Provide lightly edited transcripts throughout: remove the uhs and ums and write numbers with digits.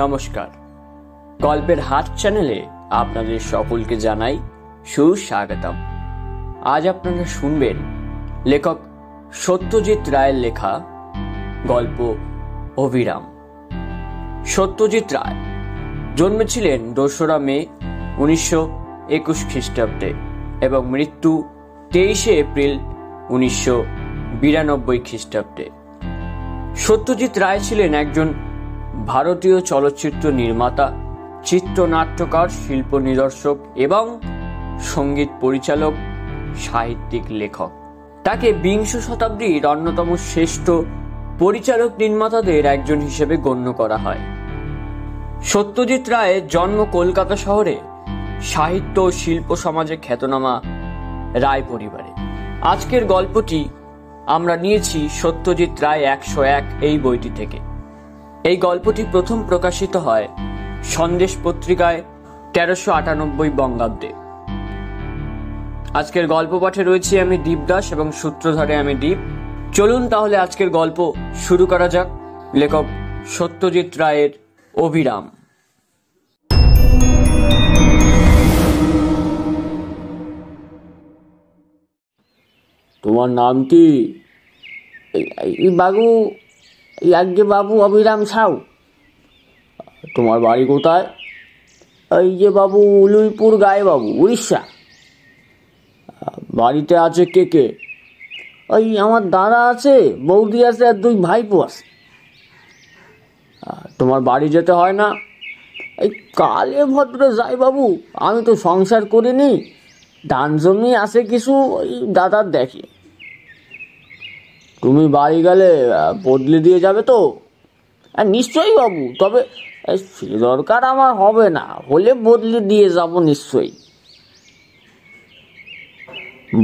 নমস্কার, গল্পের হাট চ্যানেলে আপনাদের সকলকে জানাই সুস্বাগতম। আজ আপনারা শুনবেন লেখক সত্যজিৎ রায়ের লেখা গল্প অভিরাম। সত্যজিৎ রায় জন্মেছিলেন 2রা মে 1921 খ্রিস্টাব্দে এবং মৃত্যু 23শে এপ্রিল 1992 খ্রিস্টাব্দে। সত্যজিৎ রায় ছিলেন একজন ভারতীয় চলচ্চিত্র নির্মাতা, চিত্রনাট্যকার, শিল্প নিদর্শক এবং সঙ্গীত পরিচালক, সাহিত্যিক, লেখক। তাকে বিংশ শতাব্দীর অন্যতম শ্রেষ্ঠ পরিচালক নির্মাতাদের একজন হিসেবে গণ্য করা হয়। সত্যজিৎ রায়ের জন্ম কলকাতা শহরে সাহিত্য ও শিল্প সমাজে খ্যাতনামা রায় পরিবারে। আজকের গল্পটি আমরা নিয়েছি সত্যজিৎ রায় 101 এই বইটি থেকে। এই গল্পটি প্রথম প্রকাশিত হয় সন্দেশ পত্রিকায় 1398 বঙ্গাব্দে। আজকের গল্প পাঠে রয়েছি আমি দীপদাস এবং সূত্রধারে আমি দীপ। চলুন তাহলে আজকের গল্প শুরু করা যাক। লেখক সত্যজিৎ রায়ের অভিরাম। তোমার নাম কি? বাবু, আজ্ঞে বাবু অভিরাম সাউ। তোমার বাড়ি কোথায়? এই যে বাবু, উলুইপুর গায়ে বাবু, উড়িষ্যা। বাড়িতে আছে কে কে? ওই আমার দাদা আছে, বৌদি আছে আর 2 ভাইপো আছে। তোমার বাড়ি যেতে হয় না? এই কালে ভদ্রে যাই বাবু, আমি তো সংসার করিনি, ধান জমি আছে কিছু, ওই দাদার দেখে। তুমি বাড়ি গেলে বদলি দিয়ে যাবে তো? নিশ্চয়ই বাবু, তবে সে দরকার আমার হবে না, হলে বদলি দিয়ে যাব নিশ্চয়ই।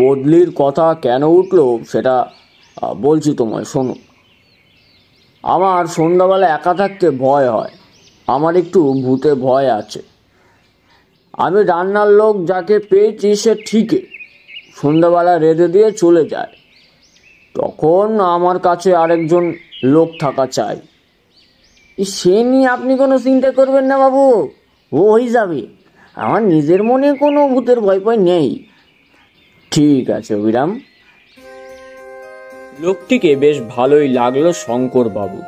বদলির কথা কেন উঠলো সেটা বলছি তোমায়, শোনো। আমার সন্ধ্যাবেলা একা থাকতে ভয় হয়, আমার একটু ভূতে ভয় আছে। আমি রান্নার লোক যাকে পেয়েছি সে ঠিকই সন্ধ্যাবেলা রেঁধে দিয়ে চলে যায়, তখন আমার কাছে আরেকজন লোক থাকা চাই। সে নিয়ে আপনি কোনো চিন্তা করবেন না বাবু, ও হয়ে যাবে। আমার নিজের মনে কোনো ভূতের ভয় ভয় নেই। ঠিক আছে অভিরাম। লোকটিকে বেশ ভালোই লাগলো শঙ্কর বাবু।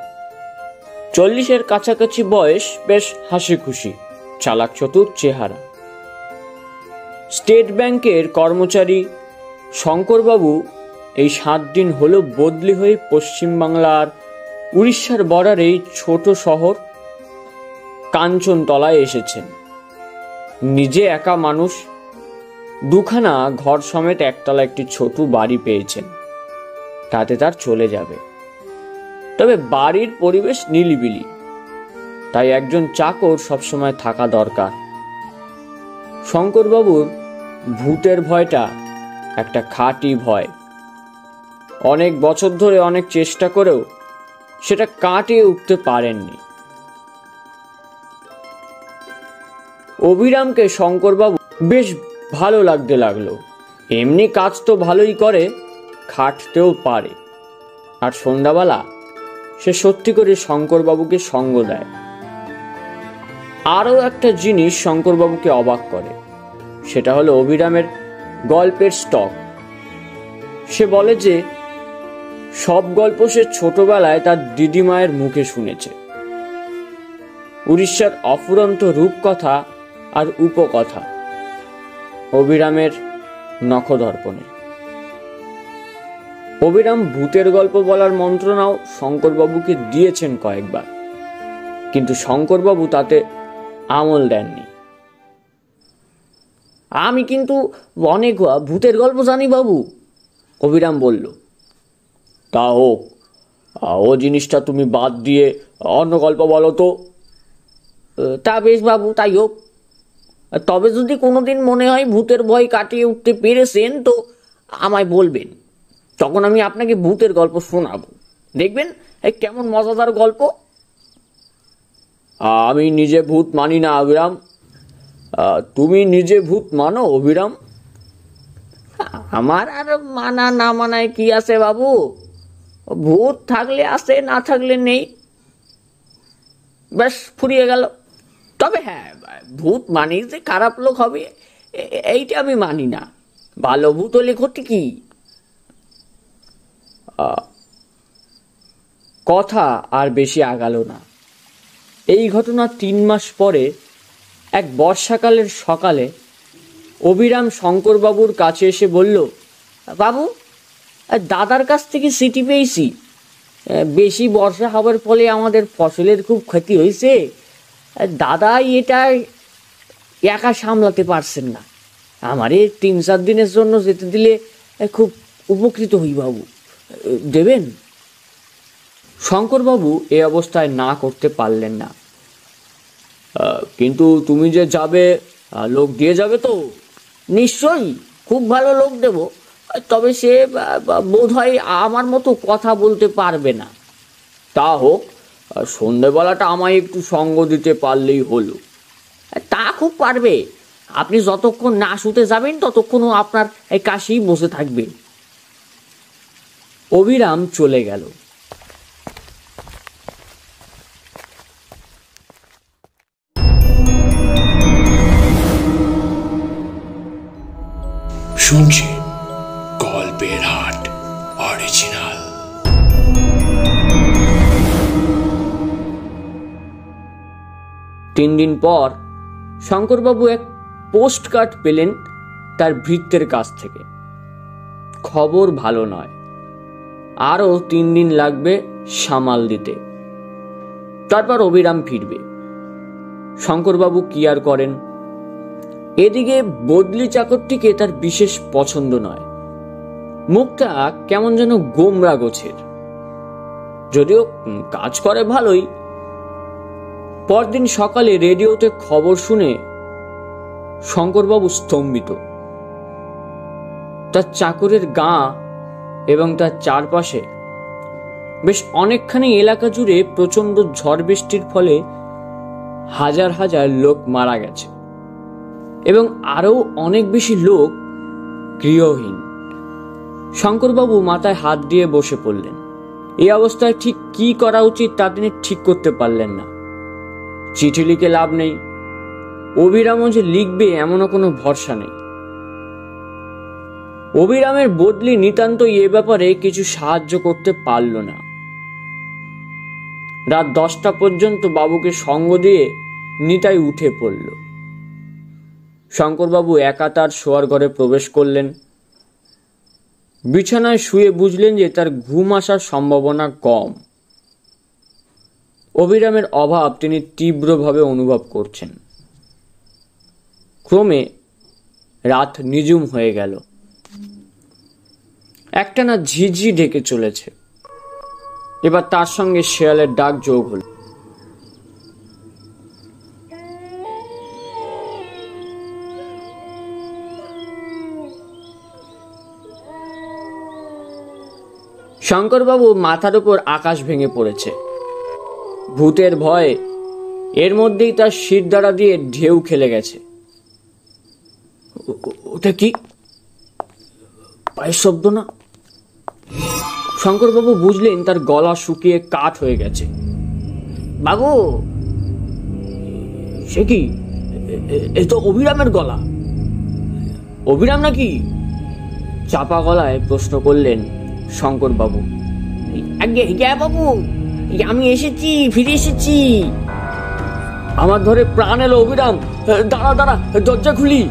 40-এর কাছাকাছি বয়স, বেশ হাসি খুশি, চালাক চতুর চেহারা। স্টেট ব্যাংকের কর্মচারী শঙ্করবাবু এই 7 দিন হলো বদলি হয়ে পশ্চিমবাংলার উড়িষ্যার বর্ডার এই ছোট শহর কাঞ্চনতলায় এসেছেন। নিজে একা মানুষ, 2খানা ঘর সমেত একতলা একটি ছোট বাড়ি পেয়েছেন, তাতে তার চলে যাবে। তবে বাড়ির পরিবেশ নিলিবিলি, তাই একজন চাকর সবসময় থাকা দরকার। শঙ্করবাবুর ভূতের ভয়টা একটা খাঁটি ভয়। অনেক বছর ধরে অনেক চেষ্টা করেও সেটা কাটিয়ে উঠতে পারেননি। অভিরামকে শঙ্করবাবু বেশ ভালো লাগতে লাগলো। এমনি কাজ তো ভালোই করে, খাটতেও পারে, আর সন্ধ্যাবেলা সে সত্যি করে শঙ্করবাবুকে সঙ্গ দেয়। আরও একটা জিনিস শঙ্করবাবুকে অবাক করে, সেটা হলো অভিরামের গল্পের স্টক। সে বলে যে সব গল্প সে ছোটবেলায় তার দিদিমায়ের মুখে শুনেছে। উড়িষ্যার অফুরন্ত রূপকথা আর উপকথা অভিরামের নখদর্পণে। অভিরাম ভূতের গল্প বলার মন্ত্রণাও শঙ্করবাবুকে দিয়েছেন কয়েকবার, কিন্তু শঙ্করবাবু তাতে আমল দেননি। আমি কিন্তু অনেক ভূতের গল্প জানি বাবু, অভিরাম বলল। তা হোক, ও জিনিসটা তুমি বাদ দিয়ে অন্য গল্প বলো তো। তা বেশ বাবু, তাই হোক। তবে যদি কোনোদিন মনে হয় ভূতের ভয় কাটিয়ে উঠতে পেরেছেন তো আমায় বলবেন, তখন আমি আপনাকে ভূতের গল্প শোনাবো। দেখবেন কেমন মজাদার গল্প। আমি নিজে ভূত মানি না অভিরাম। তুমি নিজে ভূত মানো অভিরাম? আমার আর মানা না মানায় কি আছে বাবু, ভূত থাকলে আছে, না থাকলে নেই। ব্যাস ফুরিয়ে গেল। তবে হ্যাঁ, ভূত মানেই যে খারাপ লোক হবে এইটা আমি মানি না। ভালো ভূত হলে ক্ষতি কি? কথা আর বেশি আগালো না। এই ঘটনা 3 মাস পরে এক বর্ষাকালের সকালে অবিরাম শঙ্করবাবুর কাছে এসে বলল, বাবু, দাদার কাছ থেকে চিঠি পেয়েছি। বেশি বর্ষা হওয়ার ফলে আমাদের ফসলের খুব ক্ষতি হয়েছে। দাদাই এটা একা সামলাতে পারছেন না। আমারে 3-4 দিনের জন্য যেতে দিলে খুব উপকৃত হই বাবু, দেবেন? শঙ্করবাবু এ অবস্থায় না করতে পারলেন না। কিন্তু তুমি যে যাবে, লোক দিয়ে যাবে তো? নিশ্চয়ই, খুব ভালো লোক দেব। তবে সে বোধ হয় আমার মতো কথা বলতে পারবে না। তা হোক, সন্ধেবেলাটা আমায় একটু সঙ্গ দিতে পারলেই হলো। তা খুব পারবে। আপনি যতক্ষণ না শুতে যাবেন ততক্ষণও আপনার এই কাছেই বসে থাকবে। অবিরাম চলে গেল। শুনছি গল্পের হাট অরিজিনাল। 3 দিন পর শঙ্করবাবু এক পোস্ট কার্ড পেলেন তার ভৃত্যের কাছ থেকে। খবর ভালো নয়, আরও 3 দিন লাগবে সামাল দিতে, তারপর অবিরাম ফিরবে। শঙ্করবাবু কি আর করেন। এদিকে বদলি চাকরটিকে তার বিশেষ পছন্দ নয়। মুখটা কেমন যেন গোমরা গোছের, যদিও কাজ করে ভালোই। পরদিন সকালে রেডিওতে খবর শুনে শঙ্করবাবু স্তম্ভিত। তার চাকরের গাঁ এবং তার চারপাশে বেশ অনেকখানি এলাকা জুড়ে প্রচন্ড ঝড় বৃষ্টির ফলে হাজার হাজার লোক মারা গেছে এবং আরো অনেক বেশি লোক গৃহহীন। শঙ্করবাবু মাথায় হাত দিয়ে বসে পড়লেন। এই অবস্থায় ঠিক কি করা উচিত তা তিনি ঠিক করতে পারলেন না। চিঠি লিখে লাভ নেই, অবিরামও যে লিখবে এমনও কোনো ভরসা নেই। অবিরামের বদলি নিতান্তই এ ব্যাপারে কিছু সাহায্য করতে পারল না। রাত 10টা পর্যন্ত বাবুকে সঙ্গ দিয়ে নিতাই উঠে পড়ল। শঙ্করবাবু একা তার শোয়ার ঘরে প্রবেশ করলেন। বিছানায় শুয়ে বুঝলেন যে তার ঘুম আসার সম্ভাবনা কম। অবিরামের অভাব তিনি তীব্রভাবে অনুভব করছেন। ক্রমে রাত নিঝুম হয়ে গেল। একটানা ঝিঝি ঢেকে চলেছে। এবার তার সঙ্গে শেয়ালের ডাক যোগ হল। শঙ্করবাবু মাথার উপর আকাশ ভেঙে পড়েছে। ভূতের ভয়ে এর মধ্যেই তার শিরদাঁড়া দিয়ে ঢেউ খেলে গেছে। ওটা কি? পায়ের শব্দ না? শঙ্করবাবু বুঝলেন তার গলা শুকিয়ে কাঠ হয়ে গেছে। বাবু, সে কি? এ তো অবিরামের গলা। অবিরাম নাকি? চাপা গলায় প্রশ্ন করলেন শঙ্করবাবু। আগে বাবু, আমি এসেছি, ফিরে এসেছি। আমার ধরে প্রাণ এলো অবিরাম। দাঁড়া দাঁড়া, দরজা খুলি।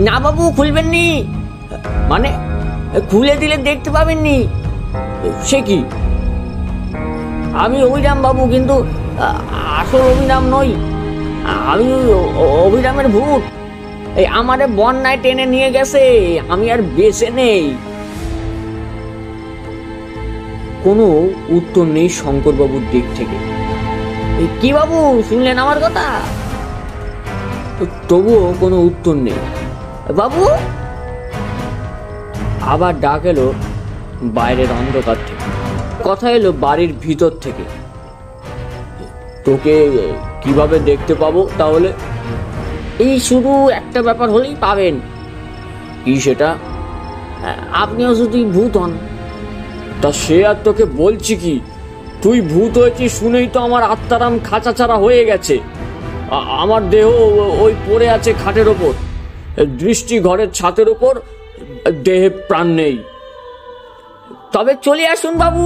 না বাবু, খুলবেন নি। মানে খুলে দিলে দেখতে পাবেননি। সে কি? আমি অবিরাম বাবু, কিন্তু আসল অবিরাম নই। আমি অবিরামের ভূত। এই আমারে বন্যায় টেনে নিয়ে গেছে, আমি আর বেঁচে নেই। কোনো উত্তর নেই শঙ্করবাবুর দিক থেকে। কি বাবু, শুনলেন আমার কথা? তবুও কোনো উত্তর নেই। বাবু, আবার ডাক এলো বাইরের অন্ধকার থেকে। কথা এলো বাড়ির ভিতর থেকে। তোকে কিভাবে দেখতে পাবো তাহলে? এই শুধু একটা ব্যাপার হলেই পাবেন। কি সেটা? আপনিও যদি ভূত হন। তা সে আর তোকে বলছি কি, তুই ভূত হয়েছিস শুনেই তো আমার আত্মারাম খাঁচাছাড়া হয়ে গেছে। আমার দেহ ওই পড়ে আছে খাটের ওপর, দৃষ্টি ঘরের ছাতের ওপর, দেহে প্রাণ নেই। তবে চলে আসুন বাবু,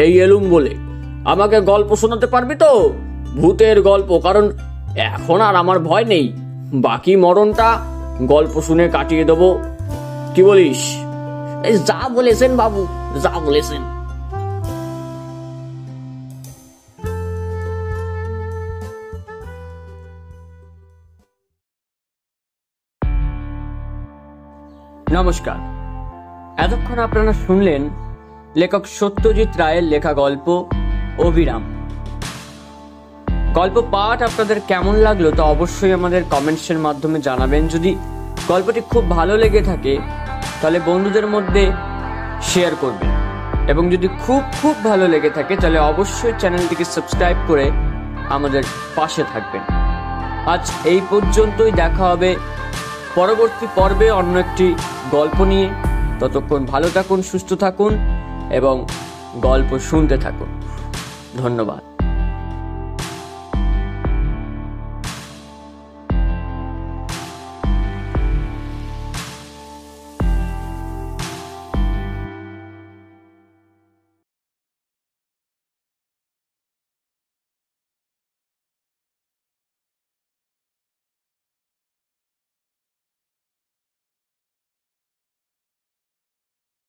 এই এলুম বলে আমাকে গল্প শোনাতে পারবি তো, ভূতের গল্প, কারণ এখন আর আমার ভয় নেই। বাকি মরণটা গল্প শুনে কাটিয়ে দেবো, কি বলিস? যা বলেছেন বাবু, যা বলেছেন। নমস্কার, এতক্ষণ আপনারা শুনলেন লেখক সত্যজিৎ রায়ের লেখা গল্প অবিরাম। গল্প পাঠ আপনাদের কেমন লাগলো তা অবশ্যই আমাদের কমেন্টসের মাধ্যমে জানাবেন। যদি গল্পটি খুব ভালো লেগে থাকে তাহলে বন্ধুদের মধ্যে শেয়ার করবেন, এবং যদি খুব খুব ভালো লেগে থাকে তাহলে অবশ্যই চ্যানেলটিকে সাবস্ক্রাইব করে আমাদের পাশে থাকবেন। আজ এই পর্যন্তই, দেখা হবে পরবর্তী পর্বে অন্য একটি গল্প নিয়ে। ততক্ষণ ভালো থাকুন, সুস্থ থাকুন এবং গল্প শুনতে থাকুন। ধন্যবাদ।